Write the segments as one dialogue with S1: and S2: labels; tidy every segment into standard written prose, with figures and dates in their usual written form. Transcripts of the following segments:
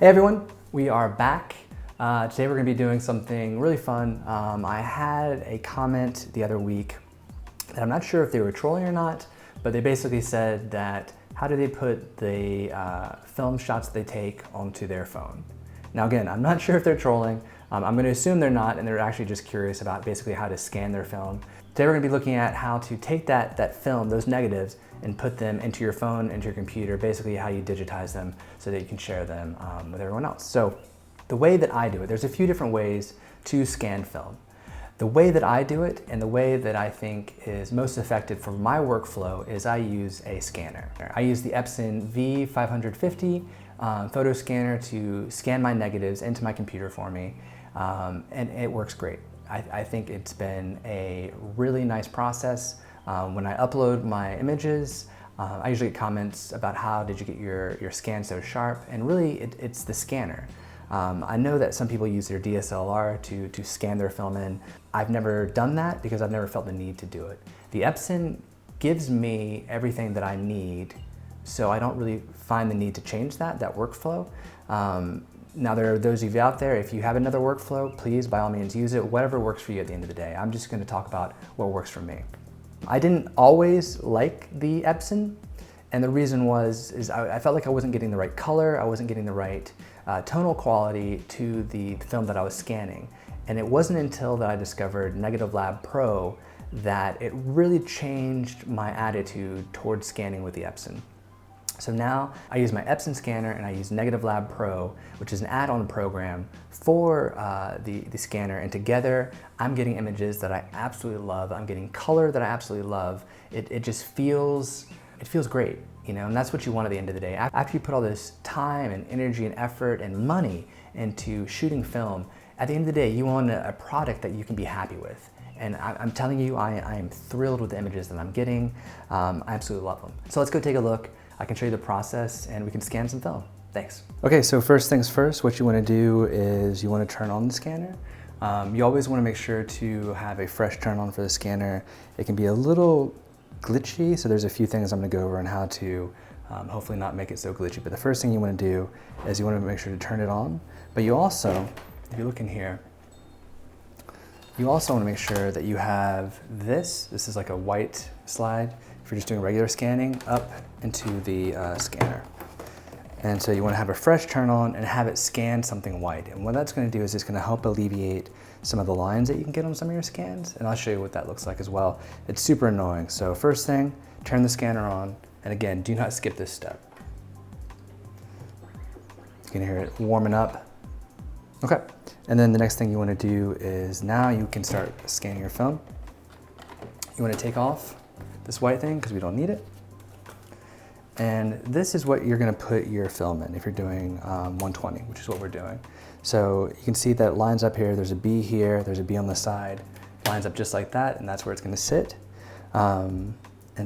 S1: Hey everyone, we are back. Today we're going to be doing something really fun. I had a comment the other week that I'm not sure if they were trolling or not, but they basically said that how do they put the film shots they take onto their phone? Now again, I'm not sure if they're trolling. I'm going to assume they're not, and they're actually just curious about basically how to scan their film. Today we're going to be looking at how to take that film, those negatives, and put them into your phone, into your computer, basically how you digitize them so that you can share them with everyone else. So the way that I do it, there's a few different ways to scan film. The way that I do it and the way that I think is most effective for my workflow is I use a scanner. I use the EPSON V550 photo scanner to scan my negatives into my computer for me, and it works great. I think it's been a really nice process. When I upload my images, I usually get comments about how did you get your scan so sharp, and really it's the scanner. I know that some people use their DSLR to scan their film in. I've never done that because I've never felt the need to do it. The EPSON gives me everything that I need, so I don't really find the need to change that workflow. Now there are those of you out there, if you have another workflow, please by all means use it, whatever works for you at the end of the day. I'm just going to talk about what works for me. I didn't always like the EPSON, and the reason is I felt like I wasn't getting the right color, I wasn't getting the right tonal quality to the film that I was scanning. And it wasn't until that I discovered Negative Lab Pro that it really changed my attitude towards scanning with the EPSON. So now I use my EPSON scanner and I use Negative Lab Pro, which is an add-on program for the scanner, and together I'm getting images that I absolutely love. I'm getting color that I absolutely love. It just feels great, you know, and that's what you want at the end of the day. After you put all this time and energy and effort and money into shooting film, at the end of the day you want a product that you can be happy with. And I'm telling you, I am thrilled with the images that I'm getting. I absolutely love them. So let's go take a look. I can show you the process and we can scan some film. Thanks. Okay, so first things first, what you want to do is you want to turn on the scanner. You always want to make sure to have a fresh turn on for the scanner. It can be a little glitchy, so there's a few things I'm going to go over on how to hopefully not make it so glitchy. But the first thing you want to do is you want to make sure to turn it on. But you also, if you look in here, you also want to make sure that you have this is like a white slide. If you're just doing regular scanning, up into the scanner. And so you want to have a fresh turn on and have it scan something white. And what that's going to do is it's going to help alleviate some of the lines that you can get on some of your scans. And I'll show you what that looks like as well. It's super annoying. So first thing, turn the scanner on. And again, do not skip this step. You can hear it warming up. Okay. And then the next thing you want to do is now you can start scanning your film. You want to take off this white thing because we don't need it. And this is what you're going to put your film in if you're doing 120, which is what we're doing. So you can see that it lines up here. There's a B here. There's a B on the side. Lines up just like that, and that's where it's going to sit. And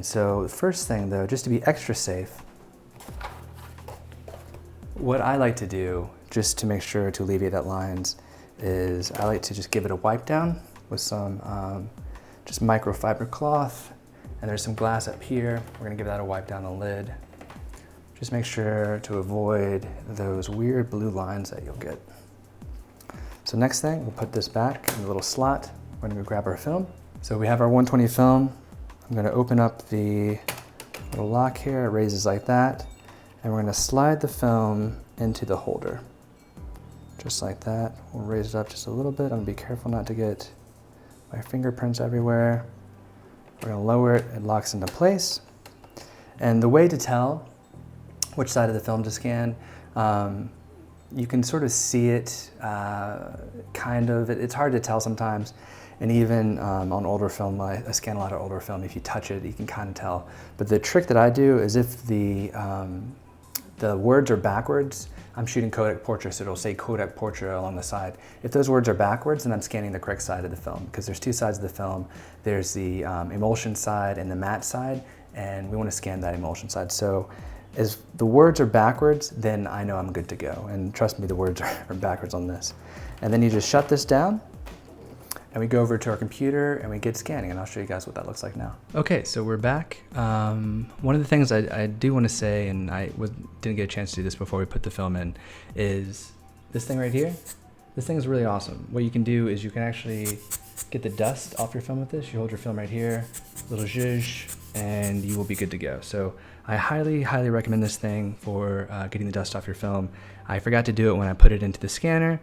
S1: so the first thing, though, just to be extra safe, what I like to do, just to make sure to alleviate that lines, is I like to just give it a wipe down with some just microfiber cloth. And there's some glass up here. We're gonna give that a wipe down the lid. Just make sure to avoid those weird blue lines that you'll get. So next thing, we'll put this back in the little slot. We're gonna go grab our film. So we have our 120 film. I'm gonna open up the little lock here. It raises like that. And we're gonna slide the film into the holder. Just like that. We'll raise it up just a little bit. I'm gonna be careful not to get my fingerprints everywhere. We're going to lower it, it locks into place. And the way to tell which side of the film to scan, you can sort of see it, kind of. It's hard to tell sometimes. And even on older film, I scan a lot of older film, if you touch it, you can kind of tell. But the trick that I do is if the words are backwards, I'm shooting Kodak Portra, so it'll say Kodak Portra along the side. If those words are backwards, then I'm scanning the correct side of the film, because there's two sides of the film. There's the emulsion side and the matte side, and we want to scan that emulsion side. So as the words are backwards, then I know I'm good to go. And trust me, the words are backwards on this. And then you just shut this down, and we go over to our computer and we get scanning, and I'll show you guys what that looks like now. Okay, so we're back. One of the things I do want to say, and didn't get a chance to do this before we put the film in, is this thing right here. This thing is really awesome. What you can do is you can actually get the dust off your film with this. You hold your film right here, little zhuzh, and you will be good to go. So I highly, highly recommend this thing for getting the dust off your film. I forgot to do it when I put it into the scanner,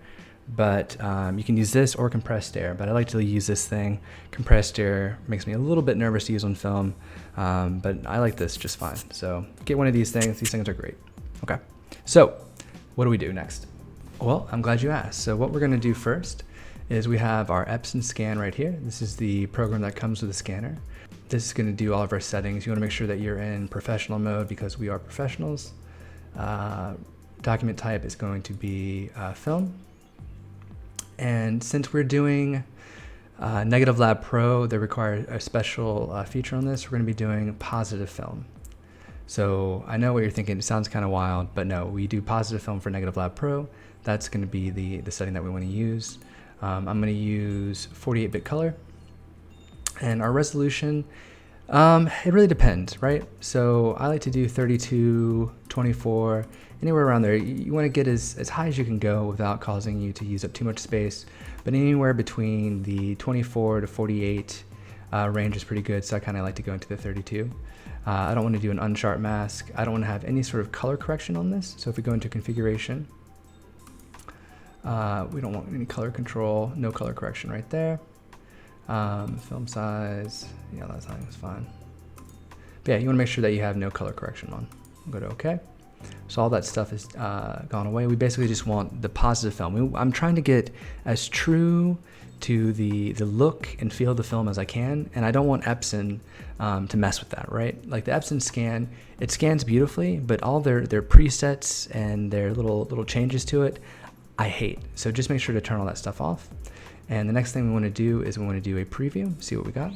S1: but you can use this or compressed air, but I like to use this thing. Compressed air makes me a little bit nervous to use on film, but I like this just fine. So get one of these things. These things are great. Okay, so what do we do next? Well, I'm glad you asked. So what we're gonna do first is we have our EPSON scan right here. This is the program that comes with the scanner. This is gonna do all of our settings. You wanna make sure that you're in professional mode because we are professionals. Document type is going to be film. And since we're doing Negative Lab Pro, they require a special feature on this. We're gonna be doing positive film. So I know what you're thinking, it sounds kind of wild, but no, we do positive film for Negative Lab Pro. That's gonna be the setting that we wanna use. I'm gonna use 48-bit color. And our resolution, it really depends, right? So I like to do 32, 24, anywhere around there. You wanna get as high as you can go without causing you to use up too much space, but anywhere between the 24 to 48 range is pretty good, so I kinda like to go into the 32. I don't wanna do an unsharp mask. I don't wanna have any sort of color correction on this. So if we go into configuration, we don't want any color control, no color correction right there. Film size, yeah, that was fine. But yeah, you wanna make sure that you have no color correction on. We'll go to OK. So all that stuff is gone away. We basically just want the positive film. I'm trying to get as true to the look and feel of the film as I can, and I don't want EPSON to mess with that, right? Like the EPSON scan, it scans beautifully, but all their presets and their little changes to it, I hate. So just make sure to turn all that stuff off. And the next thing we want to do is we want to do a preview, see what we got.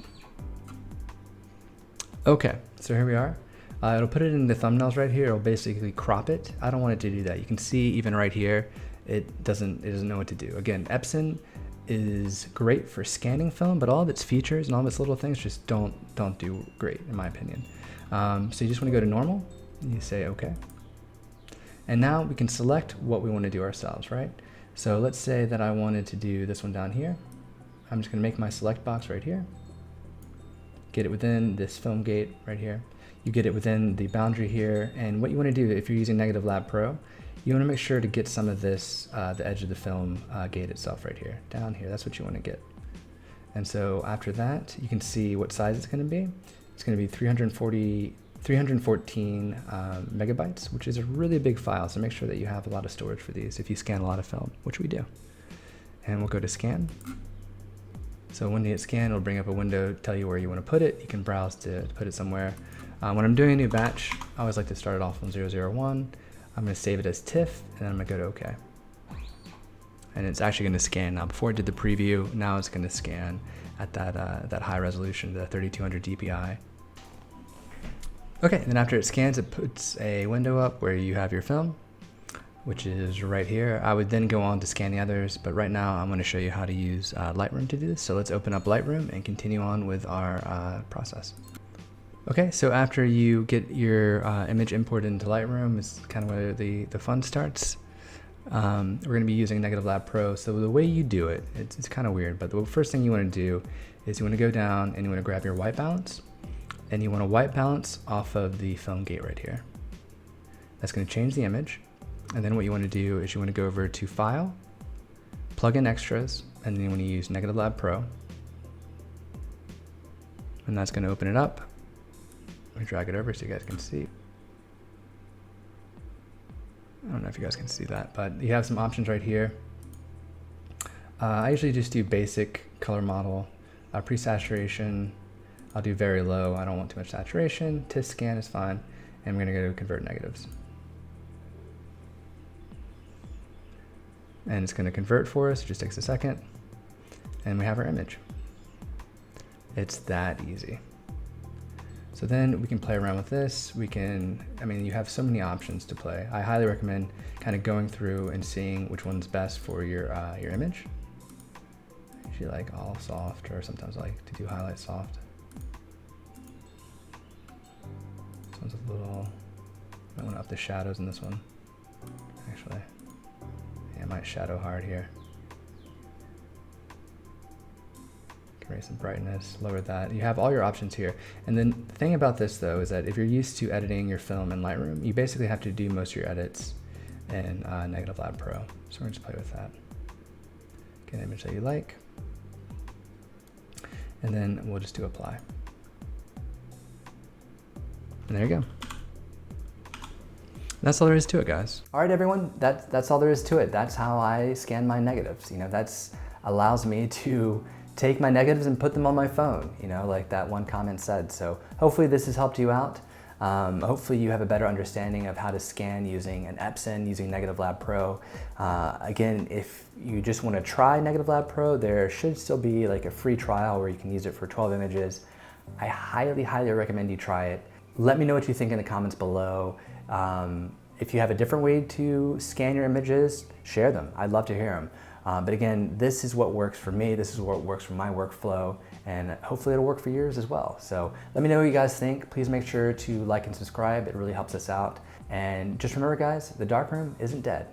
S1: Okay, so here we are. It'll put it in the thumbnails right here. It'll basically crop it. I don't want it to do that. You can see even right here, it doesn't know what to do. Again, EPSON is great for scanning film, but all of its features and all of its little things just don't do great in my opinion. So you just want to go to normal, and you say okay. And now we can select what we want to do ourselves, right? So let's say that I wanted to do this one down here. I'm just going to make my select box right here. Get it within this film gate right here. You get it within the boundary here. And what you want to do if you're using Negative Lab Pro, you want to make sure to get some of this, the edge of the film gate itself right here, down here. That's what you want to get. And so after that, you can see what size it's going to be. It's going to be 314 megabytes, which is a really big file. So make sure that you have a lot of storage for these if you scan a lot of film, which we do. And we'll go to scan. So when you hit scan, it'll bring up a window, tell you where you want to put it. You can browse to put it somewhere. When I'm doing a new batch, I always like to start it off on 001. I'm going to save it as TIFF, and then I'm going to go to OK. And it's actually going to scan now. Before it did the preview, now it's going to scan at that high resolution, the 3200 dpi. Okay, and then after it scans, it puts a window up where you have your film, which is right here. I would then go on to scan the others, but right now I'm going to show you how to use Lightroom to do this. So let's open up Lightroom and continue on with our process. Okay, so after you get your image imported into Lightroom, it's kind of where the fun starts. We're going to be using Negative Lab Pro. So the way you do it, it's kind of weird, but the first thing you want to do is you want to go down and you want to grab your white balance, and you want to white balance off of the film gate right here. That's going to change the image. And then what you want to do is you want to go over to File, Plug in Extras, and then you want to use Negative Lab Pro. And that's going to open it up. Let me drag it over so you guys can see. I don't know if you guys can see that, but you have some options right here. I usually just do basic color model, pre-saturation. I'll do very low. I don't want too much saturation. TIFF scan is fine. And we're going to go to convert negatives. And it's going to convert for us. It just takes a second. And we have our image. It's that easy. So then we can play around with this. We can, you have so many options to play. I highly recommend kind of going through and seeing which one's best for your image. usually like all soft, or sometimes I like to do highlight soft. This one's a little, I want to up the shadows in this one, actually. Yeah, I might shadow hard here. Raise some brightness, lower that. You have all your options here. And then the thing about this though is that if you're used to editing your film in Lightroom, you basically have to do most of your edits in Negative Lab Pro. So we're gonna just play with that. Get an image that you like. And then we'll just do apply. And there you go. That's all there is to it, guys. All right, everyone, that's all there is to it. That's how I scan my negatives. You know, that's allows me to take my negatives and put them on my phone, you know, like that one comment said. So hopefully this has helped you out. Hopefully you have a better understanding of how to scan using an EPSON, using Negative Lab Pro. Again, if you just want to try Negative Lab Pro, there should still be like a free trial where you can use it for 12 images. I highly, highly recommend you try it. Let me know what you think in the comments below. If you have a different way to scan your images, share them. I'd love to hear them. But again, this is what works for me. This is what works for my workflow, and hopefully it'll work for yours as well. So let me know what you guys think. Please make sure to like and subscribe. It really helps us out. And just remember, guys, the darkroom isn't dead.